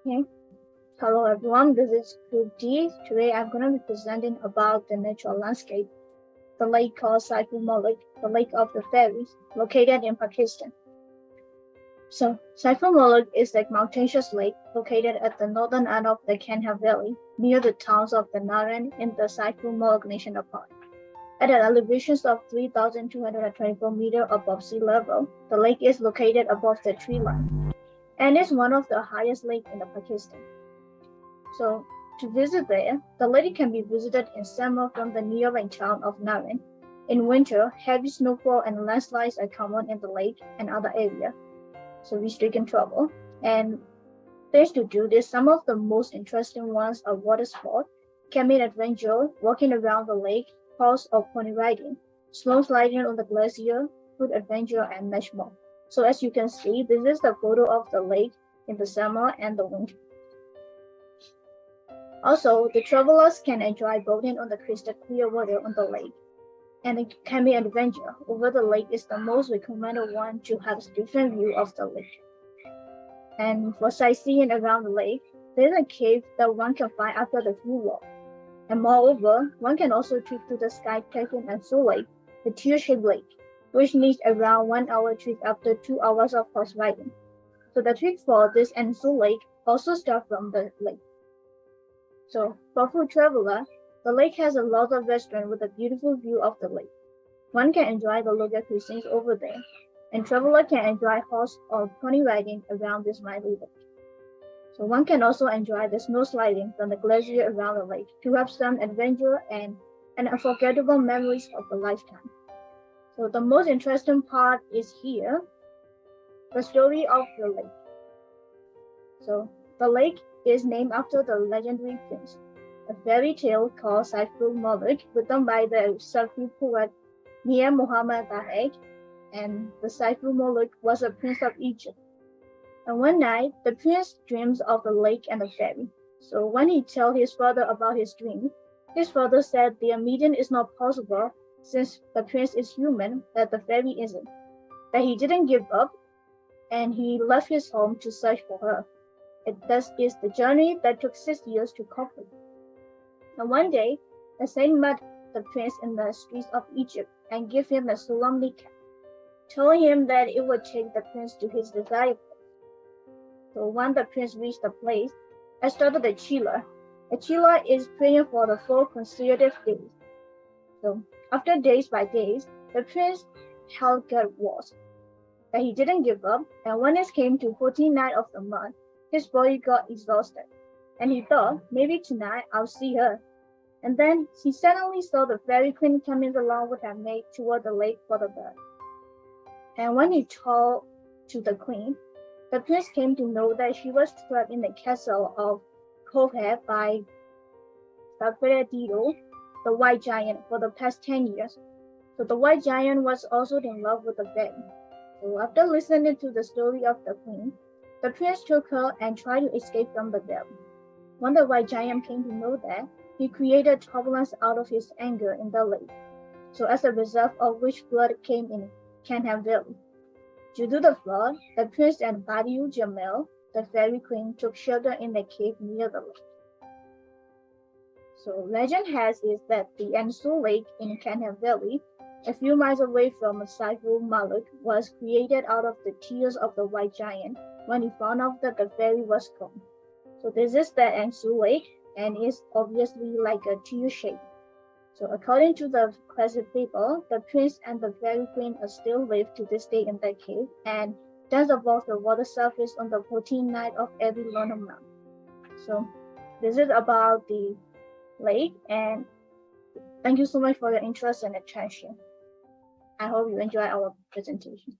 Okay. Hello everyone, this is Group D. Today I'm going to be presenting about the natural landscape, the lake called Saiful Malik, the Lake of the Fairies, located in Pakistan. So, Saiful Malik is a mountainous lake located at the northern end of the Kandahar Valley, near the towns of the Naran in the Saiful Malik National Park. At an elevation of 3,224 meters above sea level, the lake is located above the tree line and is one of the highest lakes in Pakistan. So, to visit there, the lake can be visited in summer from the nearby town of Naran. In winter, heavy snowfall and landslides are common in the lake and other areas, so restricting travel. And things to do this, some of the most interesting ones are water sport, camping adventure, walking around the lake, horse or pony riding, snow sliding on the glacier, food adventure, and much more. So as you can see, this is the photo of the lake in the summer and the winter. Also, the travelers can enjoy boating on the crystal clear water on the lake. And the camping adventure over the lake is the most recommended one to have a different view of the lake. And for sightseeing around the lake, there's a cave that one can find after the full walk. And moreover, one can also trip to the Sky Captain and Zoo Lake, the tear-shaped lake, which needs around 1 hour trip after 2 hours of horse riding. So the trip for this and Zoo Lake also starts from the lake. So for food traveler, the lake has a lot of restaurants with a beautiful view of the lake. One can enjoy the local cuisines over there, and traveler can enjoy horse or pony riding around this mighty lake. So one can also enjoy the snow sliding from the glacier around the lake to have some adventure and unforgettable memories of a lifetime. So the most interesting part is here, the story of the lake. So the lake is named after the legendary prince, a fairy tale called Saiful Malik, written by the Sufi poet Mir Muhammad Taheg, and the Saiful Malik was a prince of Egypt. And one night, the prince dreams of the lake and the fairy. So when he tells his father about his dream, his father said their meeting is not possible since the prince is human, that the fairy isn't, that he didn't give up, and he left his home to search for her. This is the journey that took 6 years to complete. And one day, the saint met the prince in the streets of Egypt and gave him a solemn cap, telling him that it would take the prince to his desired place. So when the prince reached the place, I started a chila. A chila is praying for the 4 consecutive days. So after days by days, the prince held God was that he didn't give up, and when it came to 14th night of the month, his body got exhausted, and he thought, maybe tonight I'll see her. And then he suddenly saw the fairy queen coming along with her maid toward the lake for the bird. And when he told to the queen, the prince came to know that she was trapped in the castle of Kohe by Dido, the white giant, for the past 10 years. So the white giant was also in love with the fairy. So after listening to the story of the queen, the prince took her and tried to escape from the valley. When the white giant came to know that, he created turbulence out of his anger in the lake. So as a result of which flood came in Kandahar Valley. Due to the flood, the prince and Badiou Jamil, the fairy queen, took shelter in a cave near the lake. So legend has it that the Ansu Lake in Kandahar Valley, a few miles away from Saiful Malik, was created out of the tears of the white giant when he found out that the fairy was gone. So this is the Ansu Lake, and it's obviously like a tear shape. So according to the classic people, the prince and the fairy queen are still live to this day in that cave and dance above the water surface on the 14th night of every lunar month. So this is about the lake, and thank you so much for your interest and attention. I hope you enjoy our presentation.